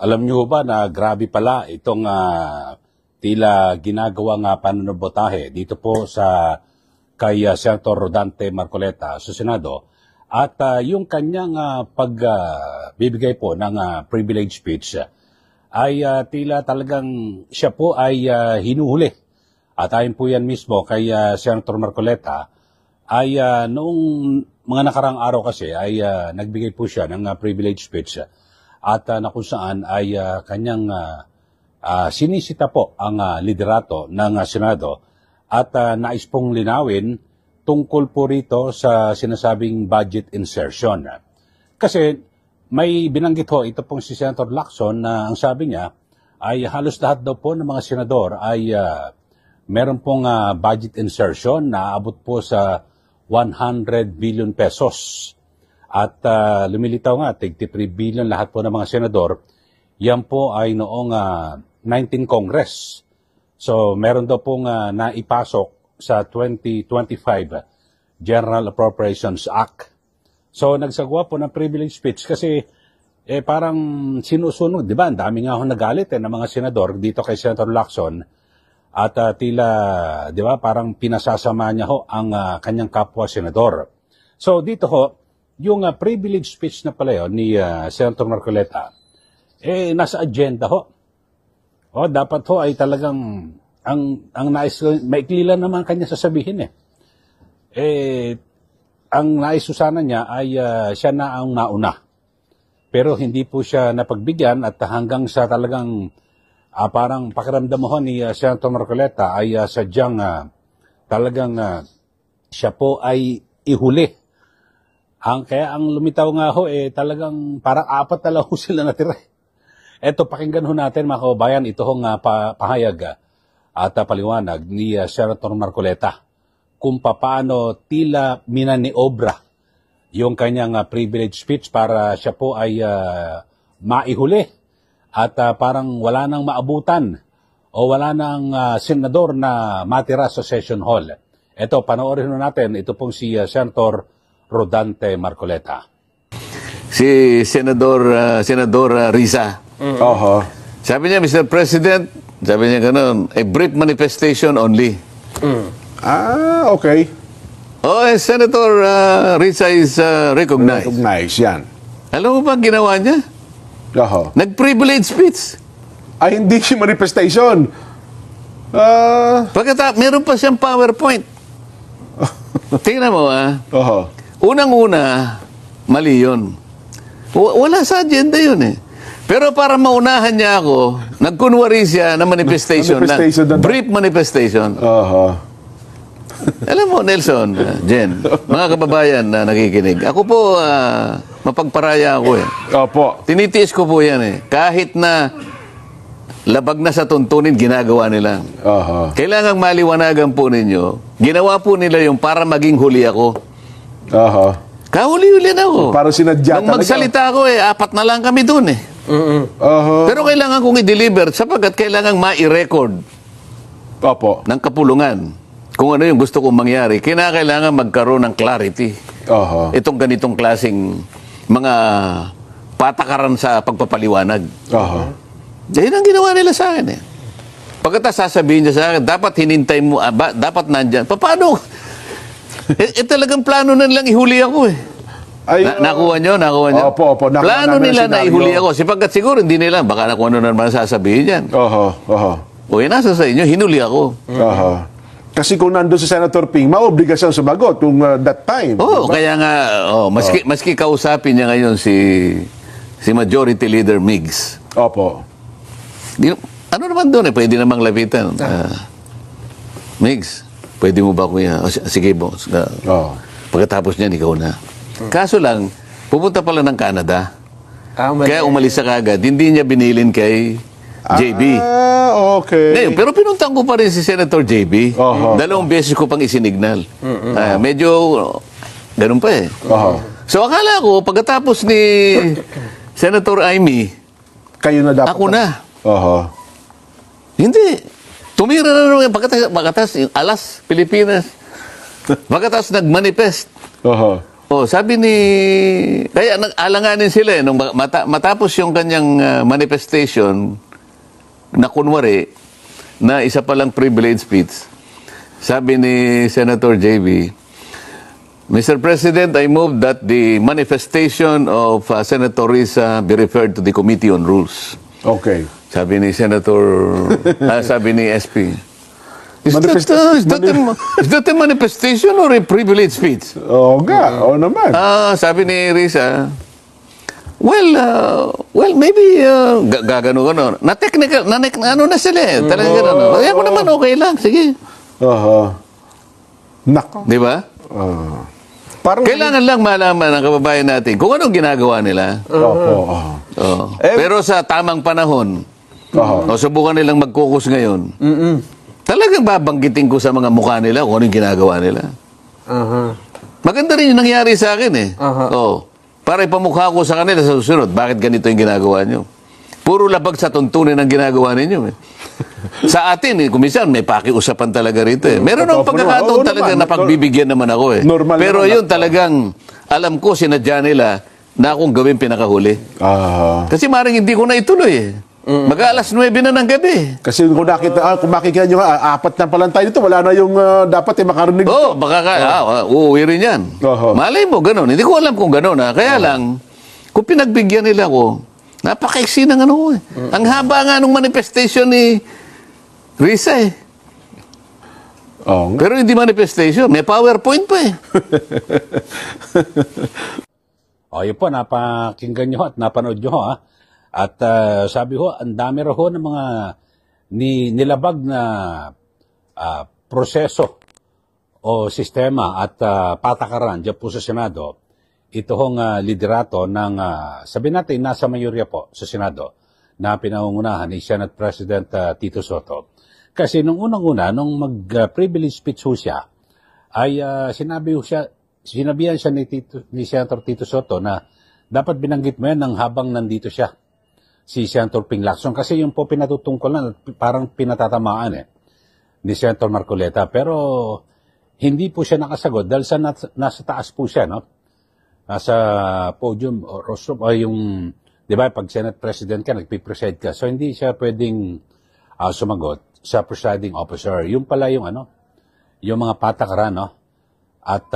Alam niyo ba na grabe pala itong tila ginagawang pananabotahe dito po sa kay Senator Rodante Marcoleta sa Senado at yung kanyang pagbibigay po ng privilege speech ay tila talagang siya po ay hinuhuli. At ayon po yan mismo kay Senator Marcoleta ay noong mga nakarang araw kasi ay nagbigay po siya ng privilege speech at na kung saan ay kanyang sinisita po ang liderato ng Senado at nais pong linawin tungkol po rito sa sinasabing budget insertion. Kasi may binanggit ho ito pong si Senator Lacson na ang sabi niya ay halos lahat daw po ng mga senador ay meron pong budget insertion na abot po sa 100 billion pesos. At lumilitaw nga, 33 billion lahat po ng mga senador. Yan po ay noong 19 Congress. So meron daw pong naipasok sa 2025 General Appropriations Act. So nagsagawa po ng privilege speech kasi parang sinusunod, di ba? Ang dami nga ho nagalit ng mga senador dito kay Senator Lacson. At tila, di ba, parang pinasasama niya ho ang kanyang kapwa senador. So dito ho, yung privilege speech na pala yun ni Senator Marcoleta, nasa agenda ho. Dapat ho ay talagang, ang nais, maikli lang naman kanya sasabihin ang nais sana niya ay siya na ang mauna. Pero hindi po siya napagbigyan at hanggang sa talagang parang pakiramdam mo ni Senator Marcoleta ay sadyang talagang siya po ay ihuli. Kaya ang lumitaw nga ho, talagang parang 4 na lang ho sila natira. Eto, pakinggan ho natin mga kababayan, ito hong pahayag at paliwanag ni Senator Marcoleta kung paano tila minaniobra yung kanyang privilege speech para siya po ay maihuli at parang wala nang maabutan o wala nang senador na matira sa session hall. Eto, panoorin ho natin, ito pong si Senator Rodante Marcoleta. Si Senador Risa. Sabi niya, Mr. President, sabi niya ganun, a brief manifestation only. Okay. Senator Risa is recognized. Recognized, yan. Alam mo ba ang ginawa niya? Nag-privilege speech. Hindi siya manifestation. Pagkatapos, meron pa siyang PowerPoint. Tingnan mo, unang-una, mali yun. Wala sa agenda yun Pero para maunahan niya ako, nagkunwari siya na manifestation brief manifestation. Alam mo, Nelson, Jen, mga kababayan na nakikinig, ako po, mapagparaya ako Opo. Tinitiis ko po yan Kahit na labag na sa tuntunin, ginagawa nila. Kailangang maliwanagan po ninyo. Ginawa po nila yung para maging huli ako. Kahuli-huli na ako. Para sinadya nung magsalita ako 4 na lang kami dun Pero kailangan kong i-deliver sapagkat kailangang ma-record ng kapulungan kung ano yung gusto kong mangyari. Kailangan magkaroon ng clarity. Itong ganitong klaseng mga patakaran sa pagpapaliwanag. Dahil ang ginawa nila sa akin Pagkatapos sasabihin niya sa akin, dapat hinintay mo, dapat nandyan. Paano? Talagang plano na nilang ihuli ako nakuha nyo? Opo. Plano nila na ihuli ako. Sapagkat siguro hindi nila, baka kung ano naman sasabihin yan. Nasa sa inyo, hinuli ako. Kasi kung nandun si Senator Ping, maobligasyon sumagot kung that time. Kaya nga, maski kausapin niya ngayon si Majority Leader Migs. Ano naman doon pwede namang lapitan. Migs, pwede mo ba kuya? Sige boss. Pagkatapos niyan, ikaw na. Kaso lang, pupunta pala ng Canada. Kaya umalis sa kagad. Hindi niya binilin kay JB. Okay. Ngayon, pero pinuntang ko pa rin si Senator JB. 2 beses ko pang isinignal. Medyo ganun pa So akala ko, pagkatapos ni Senator Amy, kayo na dapat. Ako na. Hindi. Tumira na naman pagkatapos Alas, Pilipinas. Pagkatapos nag-manifest. Oh, sabi ni... Kaya alanganin sila nung matapos yung kanyang manifestation na kunwari na isa palang privilege speech. Sabi ni Senator JB, Mr. President, I move that the manifestation of Senator Risa be referred to the Committee on Rules. Okay. Sabi ni Senator... sabi ni SP. Is that a manifestation or a privilege speech? Oo nga, oo naman. Sabi ni Risa, well, maybe gagano-gano. Na-technical, ano na sila eh. Talagang gano'n. Ako naman, okay lang. Sige. Nako. Di ba? Parang Kailangan lang malaman ng kababayan natin kung anong ginagawa nila. Pero sa tamang panahon, subukan nilang mag-focus ngayon. Talagang babanggitin ko sa mga mukha nila kung anong ginagawa nila. Maganda rin yung nangyari sa akin eh. Para ipamukha ko sa kanila sa susunod, bakit ganito yung ginagawa nyo? Puro labag sa tuntunin ang ginagawa ninyo eh. Sa atin, kumisan, may pakiusapan talaga rito eh. Meron akong pagkakataon talaga na pagbibigyan naman ako eh. Pero yun talagang, alam ko, sinadya nila na akong gawin pinakahuli. Kasi maring hindi ko na ituloy eh. Mag-alas 9 na ng gabi. Kasi kung makikita nyo nga, 4 na palang tayo dito, wala na yung dapat makarinig. Baka uuwi rin yan. Malay mo, ganun. Hindi ko alam kung ganun. Kaya lang, kung pinagbigyan nila ko, napakaiksi ng ano eh. Ang haba nga nung manifestation ni Risa eh. Pero hindi manifestation, may PowerPoint pa eh. Yun po, napakinggan nyo at napanood nyo ha. At sabi ho, ang dami raw ho ng mga nilabag na proseso o sistema at patakaran dyan po sa Senado. Ito hong liderato ng, sabi natin, nasa mayorya po sa Senado na pinangungunahan ni Senate President Tito Soto. Kasi nung unang-una, nung mag-privilege speech ho siya, ay sinabihan siya ni Senator Tito Soto na dapat binanggit mo yan ng habang nandito siya, si Senator Ping Lacson. Kasi yung po pinatutungkol na parang pinatatamaan ni Senator Marcoleta. Pero hindi po siya nakasagot dahil nasa taas po siya, no? Nasa podium o rostrum o yung, di ba, pag Senate President ka, nagpipreside ka. So, hindi siya pwedeng sumagot sa presiding officer. Yung pala yung yung mga patakaran, no? At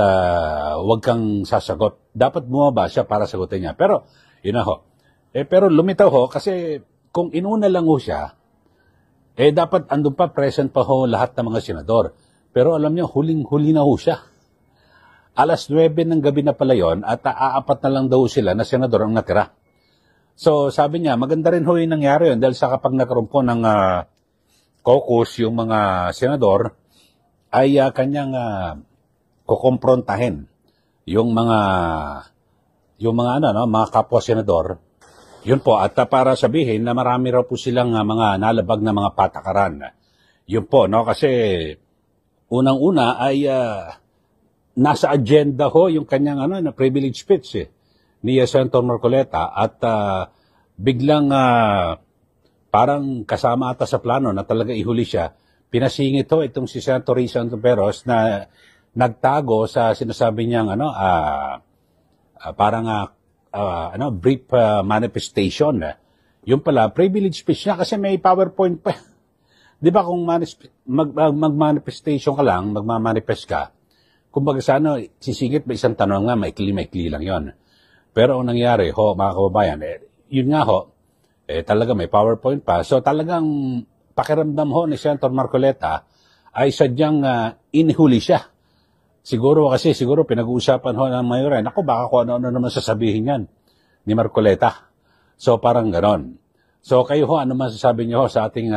wag kang sasagot. Dapat bumaba siya para sagutin niya. Pero, yun na ho. Pero lumitaw ho, kasi kung inuna lang ho siya, dapat andun pa, present pa ho lahat ng mga senador. Pero alam niyo, huling-huli na ho siya. Alas 9 ng gabi na pala yun at aapat na lang daw sila na senador ang natira. So sabi niya, maganda rin ho yung nangyari yun dahil sa kapag nagkaroon po ng caucus yung mga senador, ay kanyang kukomprontahin yung mga mga kapwa senador. Yun po, at para sabihin na marami raw po silang mga nalabag na mga patakaran. Yun po, no, kasi unang-una ay nasa agenda ho yung kanyang na privilege speech ni Senator Marcoleta at biglang parang kasama ata sa plano na talaga ihuli siya. Pinasingit ho itong si Senator Risa Ontiveros na nagtago sa sinasabi niyang brief manifestation. Yung pala privilege speech niya kasi may PowerPoint pa. 'Di ba kung mag-manifestation ka lang, magmamanifest ka, kumbaga sa sisingit ba isang tanong nga, maikli lang yon. Pero ang nangyari ho, mga kababayan, yun nga ho, talaga may PowerPoint pa. So talagang pakiramdam ho ni Senator Marcoleta ay sadyang inihuli siya. Siguro pinag-uusapan ho ng mayor, naku baka kung ano naman sasabihin yan ni Marcoleta. So parang ganon. So kayo ho, ano man sasabi niyo ho sa ating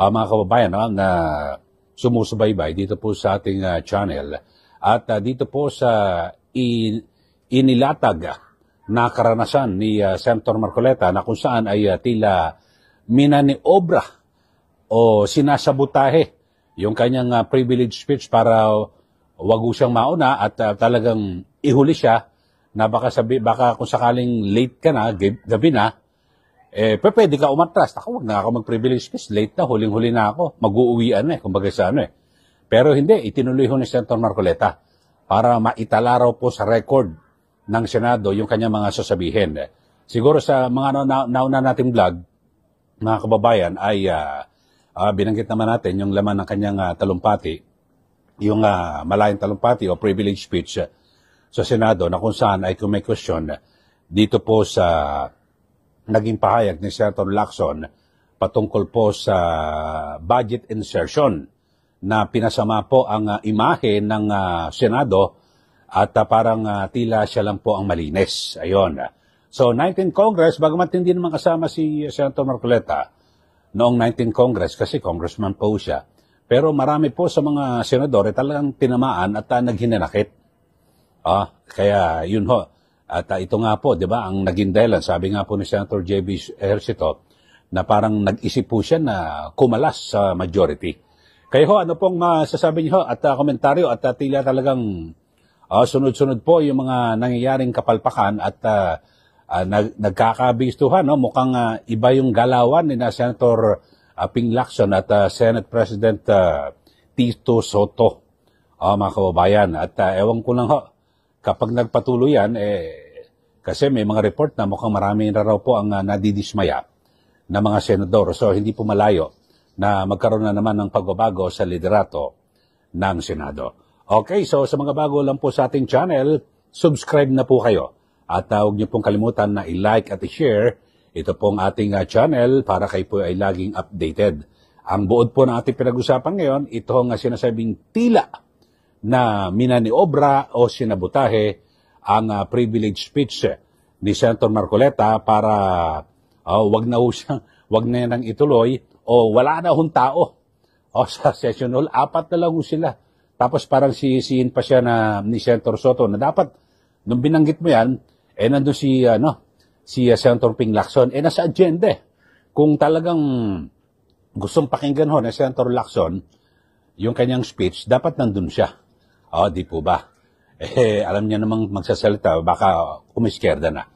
mga kababayan na sumusubaybay dito po sa ating channel at dito po sa inilatag na karanasan ni Senator Marcoleta na kung saan ay tila minaniobra o sinasabutahe yung kanyang privilege speech para wag siyang mauna at talagang ihuli siya na baka kung sakaling late ka na, gabi na, pwede ka umatras. Wag na ako mag-privilege speech, late na, huling-huli na ako, mag-uuwian kumbaga sa Pero hindi, itinuloy ho ni Senator Marcoleta para maitala raw po sa record ng Senado yung kanyang mga sasabihin. Siguro sa mga nauna nating vlog, mga kababayan, ay binanggit naman natin yung laman ng kanyang talumpati, yung malayang talumpati o privilege speech sa Senado na kung saan ay kung may question dito po sa naging pahayag ni Senator Lacson patungkol po sa budget insertion na pinasama po ang imahe ng Senado at parang tila siya lang po ang malinis. Ayun. So, 19th Congress, bagamat hindi naman kasama si Senator Marcoleta noong 19th Congress kasi congressman po siya. Pero marami po sa mga senador talagang tinamaan at naghinanakit. Kaya yun ho. At ito nga po, di ba, ang naging dahilan, sabi nga po ni Senator J.B. Ejercito, na parang nag-isip po siya na kumalas sa majority. Kaya ho, ano pong masasabi niyo at komentaryo at tila talagang sunod-sunod po yung mga nangyayaring kapalpakan at nagkakabistuhan, no? Mukhang iba yung galawan ni na Senator Ping Lacson at Senate President Tito Soto, mga kababayan. At ewan ko lang ho, kapag nagpatuloy yan, kasi may mga report na mukhang marami na raw po ang nadidismaya na mga senador. So hindi po malayo na magkaroon na naman ng pagbabago sa liderato ng Senado. Okay, so sa mga bago lang po sa ating channel, subscribe na po kayo. At huwag niyo pong kalimutan na i-like at i-share ito pong ating channel para kayo po ay laging updated. Ang buod po ng ating pinag-usapan ngayon, ito ang sinasabing tila na minaniobra o sinabutahe ang privilege speech ni Senator Marcoleta para wag na nang ituloy o wala na hong tao sa session hall. 4 na lang sila. Tapos parang sisihin pa siya ni Senator Soto na dapat nung binanggit mo yan, nandun si Senator Ping Lacson, nasa agenda. Kung talagang gustong pakinggan ho ni Senator Lacson yung kanyang speech, dapat nandun siya. Di po ba? Alam niya namang magsasalita, baka umiskierda na.